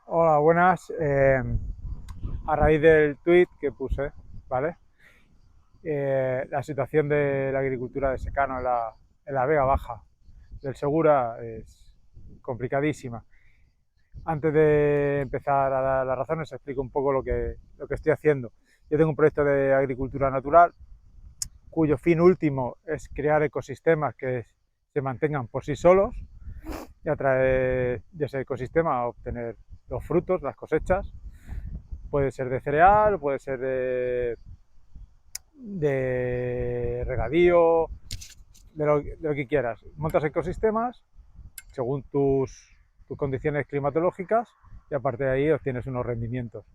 Hola, buenas. A raíz del tweet que puse, ¿vale? La situación de la agricultura de secano en la Vega Baja del Segura es complicadísima. Antes de empezar a dar las razones, explico un poco lo que estoy haciendo. Yo tengo un proyecto de agricultura natural cuyo fin último es crear ecosistemas que se mantengan por sí solos y a través de ese ecosistema obtener los frutos, las cosechas. Puede ser de cereal, puede ser de regadío, de lo que quieras. Montas ecosistemas según tus condiciones climatológicas y a partir de ahí obtienes unos rendimientos.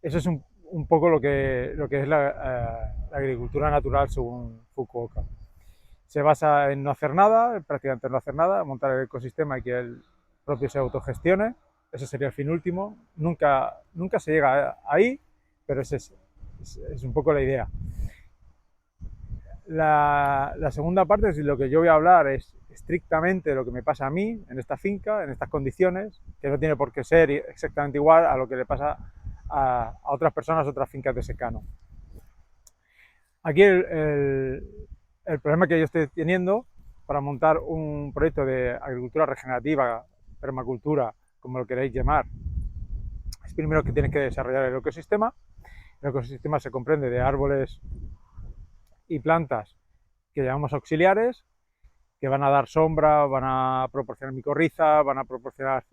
Eso es un poco lo que es la agricultura natural según Fukuoka. Se basa en no hacer nada, prácticamente no hacer nada, montar el ecosistema y que el propio se autogestione. Ese sería el fin último. Nunca se llega ahí, pero es un poco la idea. La segunda parte es lo que yo voy a hablar, es estrictamente lo que me pasa a mí en esta finca, en estas condiciones, que no tiene por qué ser exactamente igual a lo que le pasa a otras personas, otras fincas de secano. Aquí el problema que yo estoy teniendo para montar un proyecto de agricultura regenerativa, permacultura, como lo queréis llamar, es primero que tienes que desarrollar el ecosistema. El ecosistema se comprende de árboles y plantas que llamamos auxiliares, que van a dar sombra, van a proporcionar micorriza, van a proporcionar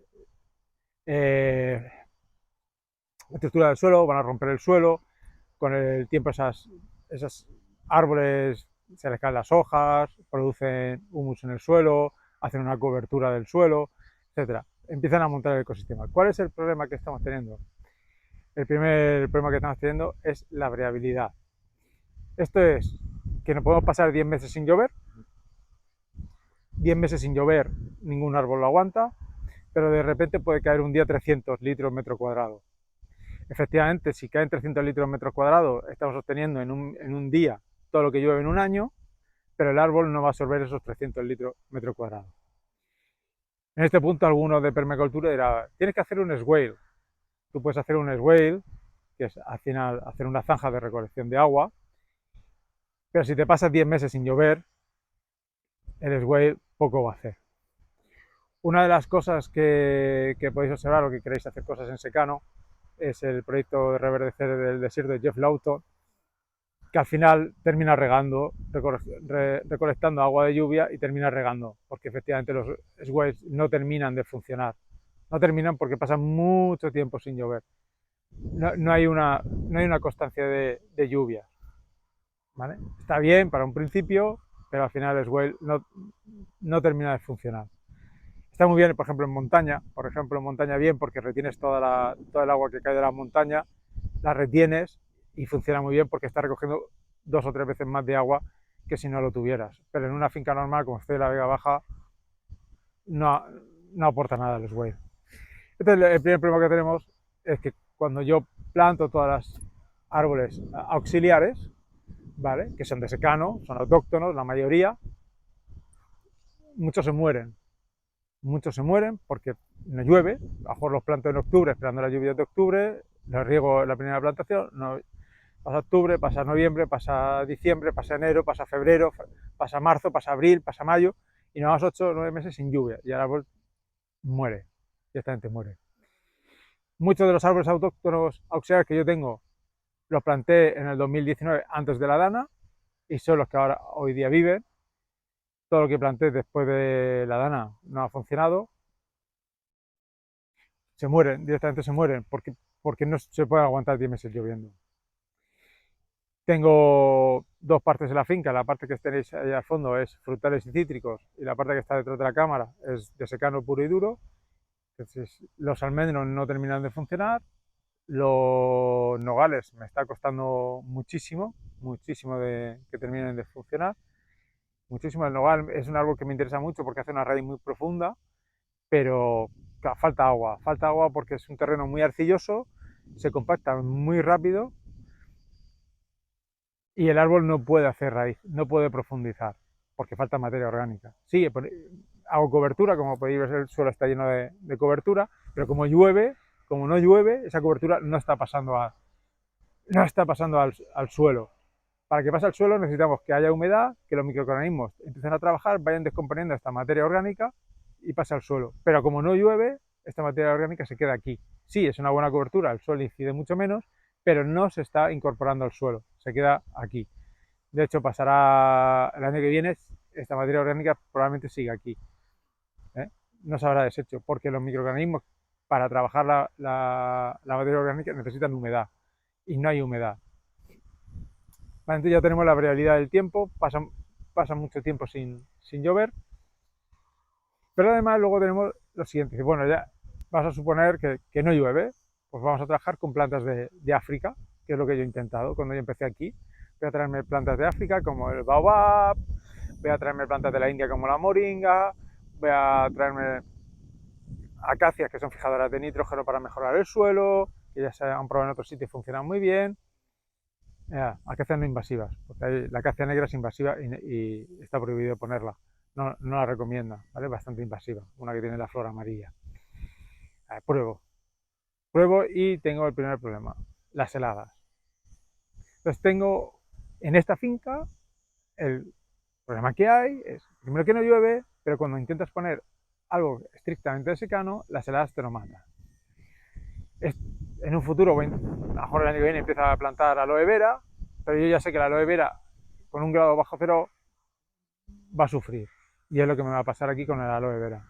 textura del suelo, van a romper el suelo. Con el tiempo esos árboles se les caen las hojas, producen humus en el suelo, hacen una cobertura del suelo, etcétera. Empiezan a montar el ecosistema. ¿Cuál es el problema que estamos teniendo? El primer problema que estamos teniendo es la variabilidad. Esto es que no podemos pasar 10 meses sin llover. 10 meses sin llover, ningún árbol lo aguanta, pero de repente puede caer un día 300 litros metro cuadrado. Efectivamente, si caen 300 litros metro cuadrados, estamos obteniendo en un día todo lo que llueve en un año, pero el árbol no va a absorber esos 300 litros metro cuadrado. En este punto, algunos de permacultura dirán, tienes que hacer un swale. Tú puedes hacer un swale, que es al final hacer una zanja de recolección de agua, pero si te pasas 10 meses sin llover, el swale poco va a hacer. Una de las cosas que podéis observar o que queréis hacer cosas en secano es el proyecto de reverdecer del desierto de Jeff Lawton, que al final termina regando, recolectando agua de lluvia y termina regando, porque efectivamente los swales no terminan de funcionar. No terminan porque pasan mucho tiempo sin llover. No hay una constancia de lluvia. ¿Vale? Está bien para un principio, pero al final el swale no termina de funcionar. Está muy bien, por ejemplo, en montaña bien porque retienes toda el agua que cae de la montaña, la retienes y funciona muy bien porque está recogiendo 2 o 3 veces más de agua que si no lo tuvieras. Pero en una finca normal, como estoy en la Vega Baja, no, no aporta nada el swale. Entonces, el primer problema que tenemos es que cuando yo planto todas las árboles auxiliares, ¿vale? Que son de secano, son autóctonos, la mayoría, muchos se mueren. Muchos se mueren porque no llueve, a lo mejor los planto en octubre esperando la lluvia de octubre, los riego en la primera plantación, no, pasa octubre, pasa noviembre, pasa diciembre, pasa enero, pasa febrero, pasa marzo, pasa abril, pasa mayo y nos vamos 8 o 9 meses sin lluvia y el árbol muere, directamente muere. Muchos de los árboles autóctonos auxiliares que yo tengo los planté en el 2019 antes de la dana y son los que ahora hoy día viven. Todo lo que planté después de la dana no ha funcionado, se mueren, directamente se mueren, porque no se puede aguantar 10 meses lloviendo. Tengo dos partes de la finca, la parte que tenéis ahí al fondo es frutales y cítricos y la parte que está detrás de la cámara es de secano puro y duro. Entonces, los almendros no terminan de funcionar, los nogales me está costando muchísimo, muchísimo que terminen de funcionar. Muchísimo, el nogal es un árbol que me interesa mucho porque hace una raíz muy profunda, pero falta agua porque es un terreno muy arcilloso, se compacta muy rápido y el árbol no puede hacer raíz, no puede profundizar porque falta materia orgánica. Sí, hago cobertura, como podéis ver el suelo está lleno de cobertura, pero como llueve, como no llueve, esa cobertura no está pasando, al suelo. Para que pase al suelo necesitamos que haya humedad, que los microorganismos empiecen a trabajar, vayan descomponiendo esta materia orgánica y pase al suelo. Pero como no llueve, esta materia orgánica se queda aquí. Sí, es una buena cobertura, el suelo incide mucho menos, pero no se está incorporando al suelo, se queda aquí. De hecho, pasará el año que viene, esta materia orgánica probablemente siga aquí. No se habrá deshecho, porque los microorganismos para trabajar la materia orgánica necesitan humedad y no hay humedad. Vale, entonces ya tenemos la variabilidad del tiempo, pasa mucho tiempo sin llover, pero además luego tenemos lo siguiente, bueno, ya vas a suponer que no llueve, pues vamos a trabajar con plantas de África, que es lo que yo he intentado cuando yo empecé aquí. Voy a traerme plantas de África como el baobab, voy a traerme plantas de la India como la moringa, voy a traerme acacias que son fijadoras de nitrógeno para mejorar el suelo, que ya se han probado en otros sitios y funcionan muy bien. Acacias no invasivas, porque la acacia negra es invasiva y está prohibido ponerla. No la recomienda, ¿vale? Bastante invasiva, una que tiene la flor amarilla. Pruebo y tengo el primer problema, las heladas. Entonces tengo en esta finca el problema que hay es, primero que no llueve, pero cuando intentas poner algo estrictamente de secano, las heladas te lo matan. En un futuro, a lo mejor el año que viene empieza a plantar aloe vera, pero yo ya sé que la aloe vera con un grado bajo cero va a sufrir. Y es lo que me va a pasar aquí con el aloe vera.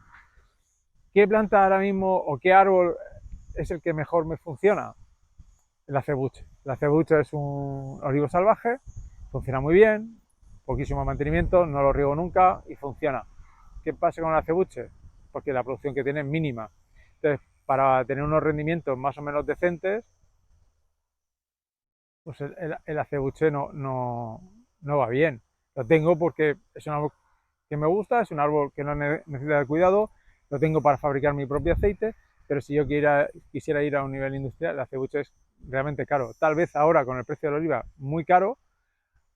¿Qué planta ahora mismo o qué árbol es el que mejor me funciona? El acebuche. El acebuche es un olivo salvaje, funciona muy bien, poquísimo mantenimiento, no lo riego nunca y funciona. ¿Qué pasa con el acebuche? Porque la producción que tiene es mínima. Entonces, para tener unos rendimientos más o menos decentes, pues el acebuche no va bien. Lo tengo porque es un árbol que me gusta, es un árbol que no necesita de cuidado, lo tengo para fabricar mi propio aceite, pero si yo quisiera ir a un nivel industrial, el acebuche es realmente caro. Tal vez ahora con el precio de la oliva muy caro,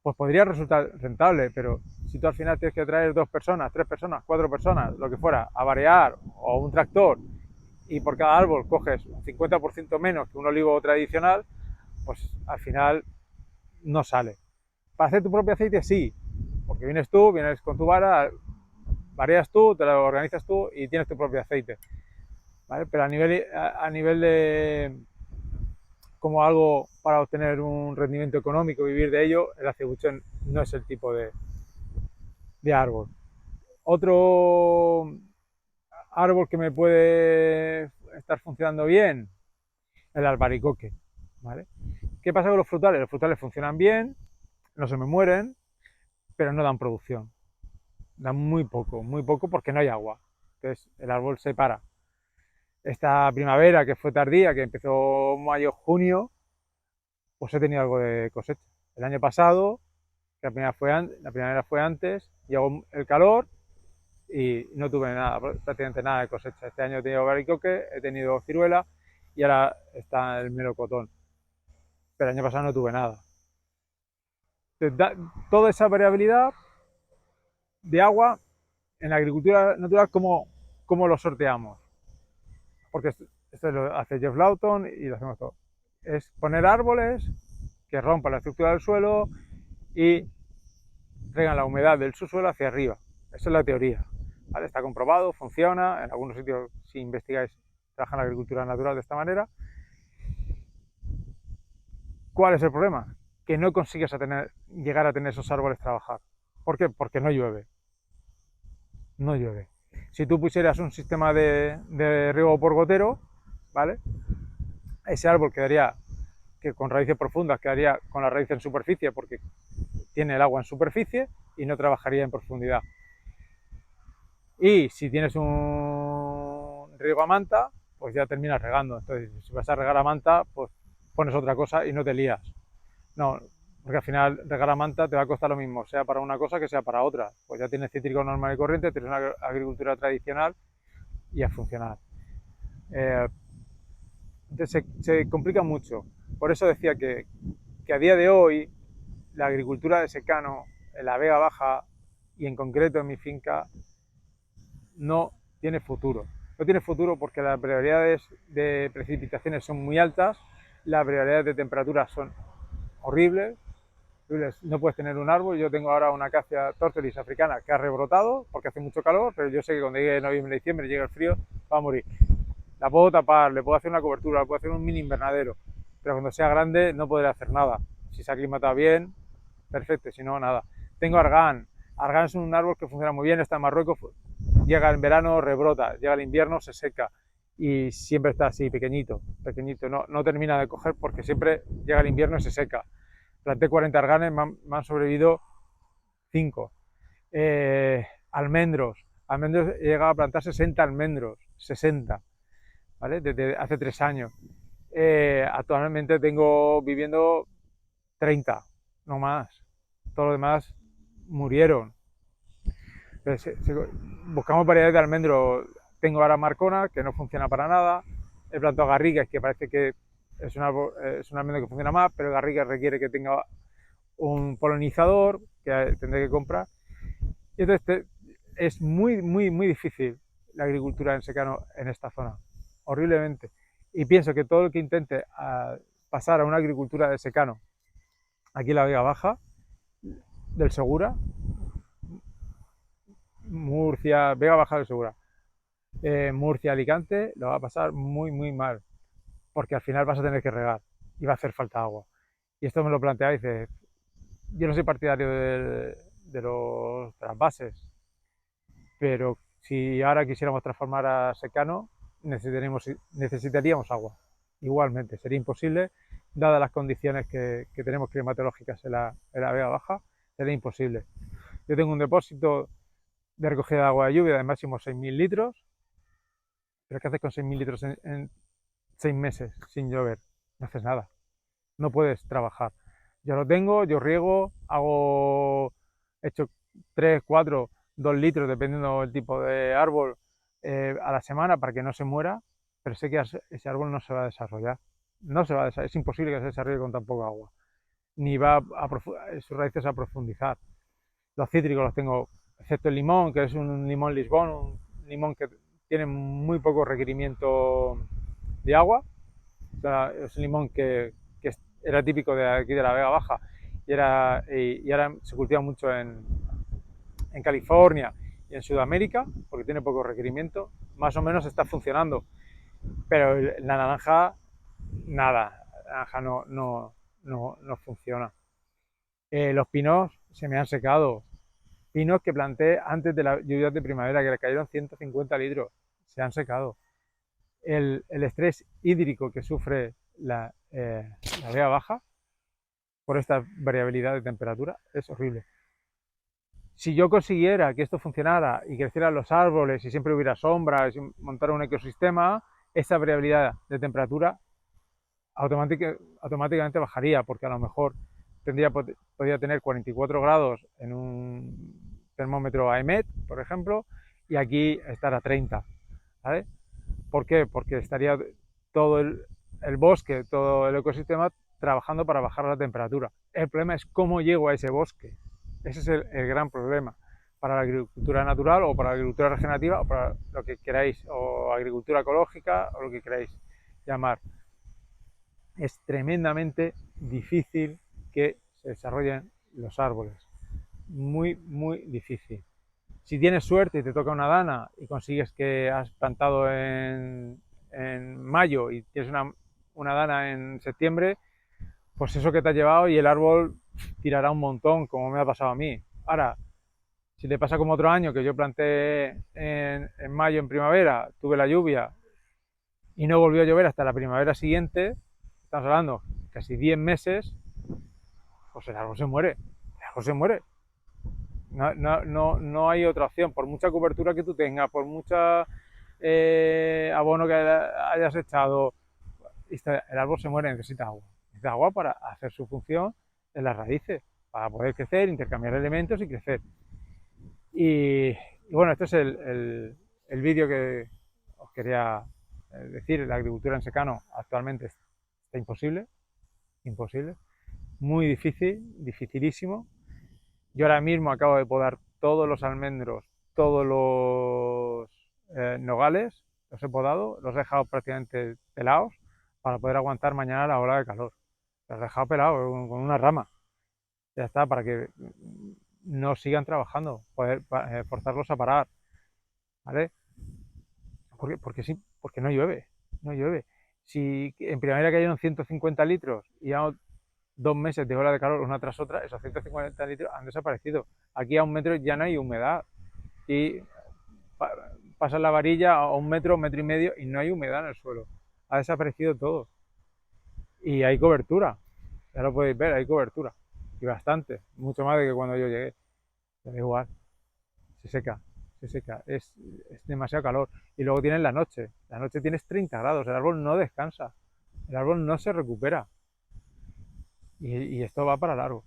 pues podría resultar rentable, pero si tú al final tienes que traer 2 personas, 3 personas, 4 personas, lo que fuera, a varear o un tractor y por cada árbol coges un 50% menos que un olivo tradicional, pues al final no sale. Para hacer tu propio aceite sí, porque vienes con tu vara, vareas tú, te lo organizas tú y tienes tu propio aceite. ¿Vale? Pero a nivel de como algo para obtener un rendimiento económico, vivir de ello, el acebuche no es el tipo de árbol. Otro árbol que me puede estar funcionando bien, el albaricoque. ¿Vale? ¿Qué pasa con los frutales? Los frutales funcionan bien, no se me mueren, pero no dan producción. Dan muy poco porque no hay agua. Entonces el árbol se para. Esta primavera que fue tardía, que empezó mayo, junio, pues he tenido algo de cosecha. El año pasado, que la primavera fue antes, llegó el calor y no tuve nada, prácticamente nada de cosecha. Este año he tenido albaricoque, he tenido ciruela y ahora está el melocotón. Pero el año pasado no tuve nada. Entonces, toda esa variabilidad de agua en la agricultura natural, ¿cómo lo sorteamos? Porque esto lo hace Jeff Lawton y lo hacemos todo. Es poner árboles que rompan la estructura del suelo y traigan la humedad del subsuelo hacia arriba. Esa es la teoría. ¿Vale? Está comprobado, funciona. En algunos sitios, si investigáis, trabajan la agricultura natural de esta manera. ¿Cuál es el problema? Que no consigues llegar a tener esos árboles trabajar. ¿Por qué? Porque no llueve. No llueve. Si tú pusieras un sistema de riego por gotero, ¿vale? Ese árbol quedaría con raíces profundas, quedaría con la raíz en superficie porque tiene el agua en superficie y no trabajaría en profundidad. Y si tienes un riego a manta, pues ya terminas regando. Entonces, si vas a regar a manta, pues pones otra cosa y no te lías. No, porque al final regar a manta te va a costar lo mismo, sea para una cosa que sea para otra. Pues ya tienes cítrico normal y corriente, tienes una agricultura tradicional y a funcionar. Entonces se complica mucho. Por eso decía que a día de hoy la agricultura de secano en la Vega Baja y en concreto en mi finca no tiene futuro. No tiene futuro porque las probabilidades de precipitaciones son muy altas, las probabilidades de temperatura son horribles. No puedes tener un árbol. Yo tengo ahora una acacia tortoris africana que ha rebrotado porque hace mucho calor, pero yo sé que cuando llegue noviembre, diciembre, llegue el frío, va a morir. La puedo tapar, le puedo hacer una cobertura, le puedo hacer un mini invernadero, pero cuando sea grande no podré hacer nada. Si se aclimata bien, perfecto, si no, nada. Tengo argán. Argán es un árbol que funciona muy bien, está en Marruecos, llega en verano, rebrota, llega el invierno, se seca y siempre está así, pequeñito, pequeñito. No termina de coger porque siempre llega el invierno y se seca. Planté 40 arganes, me han sobrevivido 5. Almendros. Almendros, he llegado a plantar 60 almendros, 60, ¿vale? Desde hace 3 años. Actualmente tengo viviendo 30, no más. Todos los demás murieron. Buscamos variedades de almendro. Tengo ahora Marcona, que no funciona para nada. He plantado garrigues, que parece que es un almendro que funciona más, pero el garriga requiere que tenga un polinizador, que tendré que comprar. Y entonces es muy difícil la agricultura en secano en esta zona, horriblemente. Y pienso que todo el que intente pasar a una agricultura de secano aquí en la Vega Baja, del Segura, Murcia, Vega Baja del Segura, Murcia, Alicante, lo va a pasar muy mal, porque al final vas a tener que regar y va a hacer falta agua. Y esto me lo plantea y dice, yo no soy partidario de los trasvases, pero si ahora quisiéramos transformar a secano, necesitaríamos agua. Igualmente, sería imposible, dadas las condiciones que tenemos climatológicas en la Vega Baja, sería imposible. Yo tengo un depósito de recogida de agua de lluvia de máximo 6.000 litros, pero ¿qué haces con 6.000 litros en 6 meses sin llover? No haces nada, no puedes trabajar. Yo lo tengo, yo riego, he hecho 3, 4, 2 litros, dependiendo del tipo de árbol, a la semana para que no se muera, pero sé que ese árbol no se va a desarrollar. No se va a desarrollar, es imposible que se desarrolle con tan poca agua, ni va sus raíces a profundizar. Los cítricos los tengo, excepto el limón, que es un limón Lisbón, un limón que tiene muy poco requerimiento de agua. O sea, es un limón que era típico de aquí de la Vega Baja y ahora se cultiva mucho en California y en Sudamérica, porque tiene poco requerimiento. Más o menos está funcionando, pero la naranja, nada, la naranja no funciona. Los pinos se me han secado, pinos que planté antes de las lluvias de primavera, que le cayeron 150 litros, se han secado. El estrés hídrico que sufre la Vega Baja por esta variabilidad de temperatura es horrible. Si yo consiguiera que esto funcionara y crecieran los árboles y siempre hubiera sombra y montara un ecosistema, esa variabilidad de temperatura automáticamente bajaría, porque a lo mejor podría tener 44 grados en un termómetro AEMET, por ejemplo, y aquí estar a 30, ¿vale? ¿Por qué? Porque estaría todo el bosque, todo el ecosistema trabajando para bajar la temperatura. El problema es cómo llego a ese bosque. Ese es el gran problema para la agricultura natural o para la agricultura regenerativa o para lo que queráis, o agricultura ecológica o lo que queráis llamar. Es tremendamente difícil que se desarrollen los árboles. Muy difícil. Si tienes suerte y te toca una dana y consigues que has plantado en mayo y tienes una dana en septiembre, pues eso que te has llevado y el árbol tirará un montón, como me ha pasado a mí. Ahora, si te pasa como otro año que yo planté en mayo, en primavera, tuve la lluvia y no volvió a llover hasta la primavera siguiente, estamos hablando casi 10 meses, pues el árbol se muere. El árbol se muere. No hay otra opción. Por mucha cobertura que tú tengas, por mucha abono que hayas echado, el árbol se muere, necesita agua. Necesita agua para hacer su función en las raíces, para poder crecer, intercambiar elementos y crecer. Y bueno, este es el vídeo que os quería decir. La agricultura en secano actualmente está imposible, imposible, muy difícil, dificilísimo. Yo ahora mismo acabo de podar todos los almendros todos los nogales, los he podado, los he dejado prácticamente pelados para poder aguantar mañana la ola de calor. Los he dejado pelados con una rama. Ya está, para que no sigan trabajando, poder forzarlos a parar, ¿vale? Porque sí, porque no llueve, no llueve. Si en primavera cayeron 150 litros y ya 2 meses de ola de calor una tras otra, esos 150 litros han desaparecido. Aquí a 1 metro ya no hay humedad y pasas la varilla a 1 metro, 1 metro y medio y no hay humedad en el suelo. Ha desaparecido todo. Y hay cobertura, ya lo podéis ver, hay cobertura. Y bastante, mucho más de que cuando yo llegué. Pero igual, se seca, se seca, es demasiado calor. Y luego tienes la noche tienes 30 grados, el árbol no descansa, el árbol no se recupera. Y esto va para largo.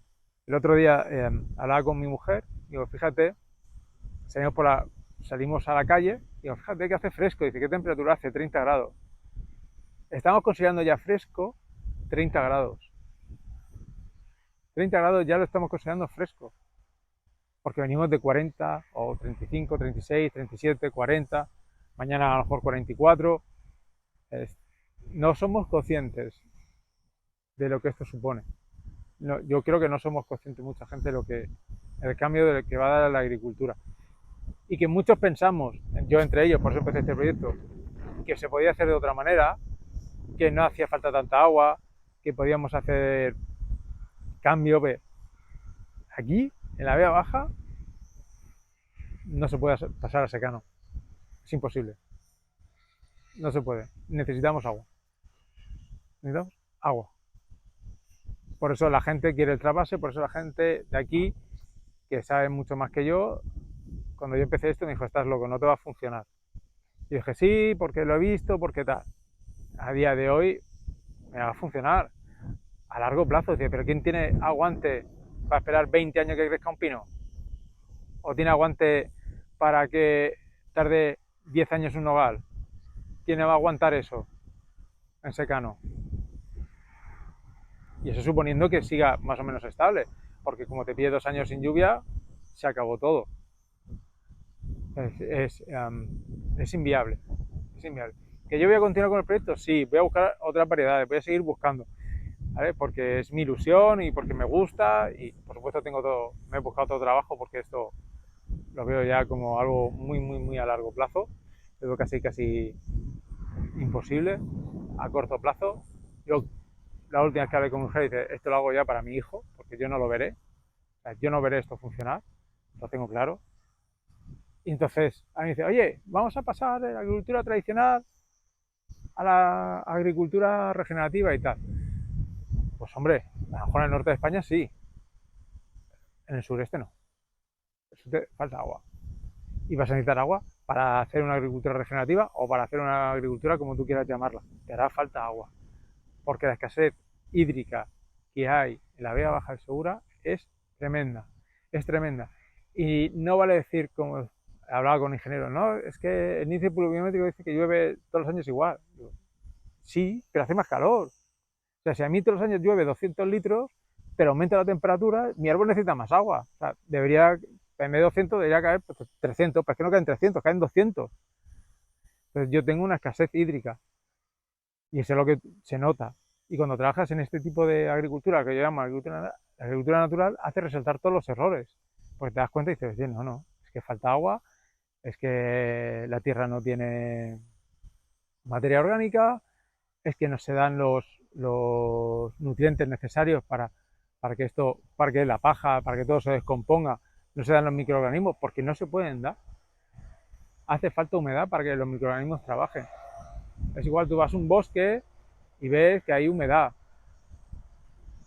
El otro día hablaba con mi mujer, digo, fíjate, salimos a la calle, digo, fíjate que hace fresco, dice, ¿qué temperatura hace? 30 grados. Estamos considerando ya fresco 30 grados. 30 grados ya lo estamos considerando fresco, porque venimos de 40 o 35, 36, 37, 40, mañana a lo mejor 44. No somos conscientes de lo que esto supone. No, yo creo que no somos conscientes mucha gente de lo que el cambio del que va a dar la agricultura. Y que muchos pensamos, yo entre ellos, por eso empecé este proyecto, que se podía hacer de otra manera, que no hacía falta tanta agua, que podíamos hacer cambio. Aquí, en la Vega Baja, no se puede pasar a secano. Es imposible. No se puede. Necesitamos agua. Necesitamos agua. Por eso la gente quiere el trasvase, por eso la gente de aquí, que sabe mucho más que yo, cuando yo empecé esto me dijo, estás loco, no te va a funcionar. Y dije, sí, porque lo he visto, porque tal. A día de hoy me va a funcionar a largo plazo. Dice, pero ¿quién tiene aguante para esperar 20 años que crezca un pino? ¿O tiene aguante para que tarde 10 años un nogal? ¿Quién va a aguantar eso en secano? Y eso suponiendo que siga más o menos estable, porque como te pide 2 años sin lluvia, se acabó todo. Es inviable. Es inviable. ¿Que yo voy a continuar con el proyecto? Sí, voy a buscar otras variedades, voy a seguir buscando, ¿vale? Porque es mi ilusión y porque me gusta y por supuesto me he buscado otro trabajo porque esto lo veo ya como algo muy, muy, muy a largo plazo. Lo veo casi, casi imposible a corto plazo. Yo, la última vez que hablé con mi mujer, dice, esto lo hago ya para mi hijo, porque yo no lo veré. O sea, yo no veré esto funcionar, lo tengo claro. Y entonces a mí me dice, oye, vamos a pasar de la agricultura tradicional a la agricultura regenerativa y tal. Pues hombre, a lo mejor en el norte de España sí, en el sureste no. El sureste falta agua. Y vas a necesitar agua para hacer una agricultura regenerativa o para hacer una agricultura como tú quieras llamarla. Te hará falta agua. Porque la escasez hídrica que hay en la Vega Baja del Segura es tremenda. Es tremenda. Y no vale decir, como hablaba con ingenieros, no, es que el índice pluviométrico dice que llueve todos los años igual. Digo, sí, pero hace más calor. O sea, si a mí todos los años llueve 200 litros, pero aumenta la temperatura, mi árbol necesita más agua. O sea, en vez de 200, debería caer 300, pero es que no caen 300, caen 200. Entonces yo tengo una escasez hídrica y eso es lo que se nota. Y cuando trabajas en este tipo de agricultura, que yo llamo agricultura natural, hace resaltar todos los errores. Porque te das cuenta y dices, oye, no, es que falta agua, es que la tierra no tiene materia orgánica, es que no se dan los nutrientes necesarios para que para que la paja, para que todo se descomponga, no se dan los microorganismos, porque no se pueden dar. Hace falta humedad para que los microorganismos trabajen. Es igual, tú vas a un bosque y ves que hay humedad,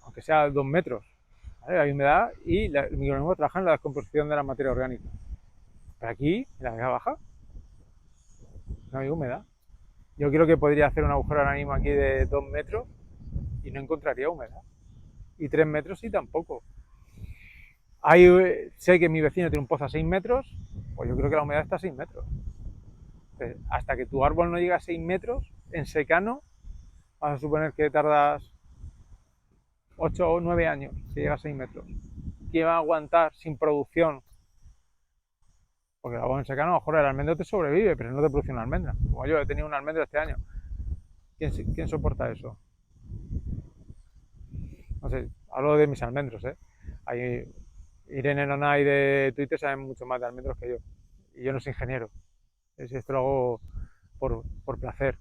aunque sea 2 metros, ¿vale? Hay humedad y los microorganismos trabajan en la descomposición de la materia orgánica. Pero aquí, en la Vega Baja, no hay humedad. Yo creo que podría hacer un agujero ahora mismo aquí de 2 metros y no encontraría humedad. Y 3 metros sí tampoco. Sé que mi vecino tiene un pozo a 6 metros, pues yo creo que la humedad está a 6 metros. Entonces, hasta que tu árbol no llega a 6 metros, en secano, vas a suponer que tardas 8 o 9 años si llega a 6 metros. ¿Quién va a aguantar sin producción Porque el agua en secano, joder, el almendro te sobrevive, pero no te produce una almendra. Como yo he tenido una almendra este año. ¿Quién soporta eso? No sé, hablo de mis almendros, ¿eh? Hay, Irene Nanay de Twitter sabe mucho más de almendros que yo. Y yo no soy ingeniero. Esto lo hago por placer.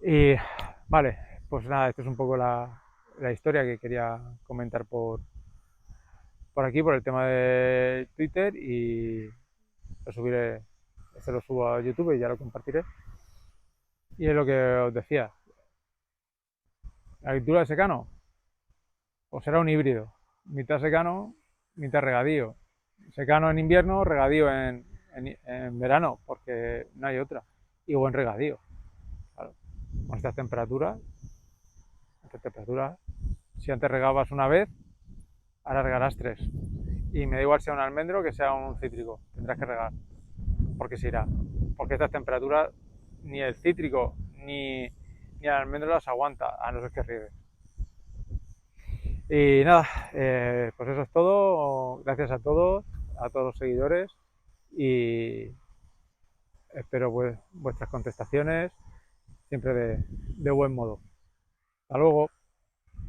Y vale, pues nada, esto es un poco la historia que quería comentar por aquí, por el tema de Twitter. Y lo subiré, este lo subo a YouTube y ya lo compartiré. Y es lo que os decía, la agricultura de secano, pues será un híbrido, mitad secano, mitad regadío. Secano en invierno, regadío en verano, porque no hay otra. Y buen regadío, claro. Con estas temperaturas, si antes regabas una vez, ahora regarás tres. Y me da igual sea un almendro que sea un cítrico, tendrás que regar, porque se irá. Porque estas temperaturas ni el cítrico ni el almendro las aguanta, a no ser que riegue. Y nada, pues eso es todo. Gracias a todos los seguidores y espero vuestras contestaciones siempre de buen modo. Hasta luego.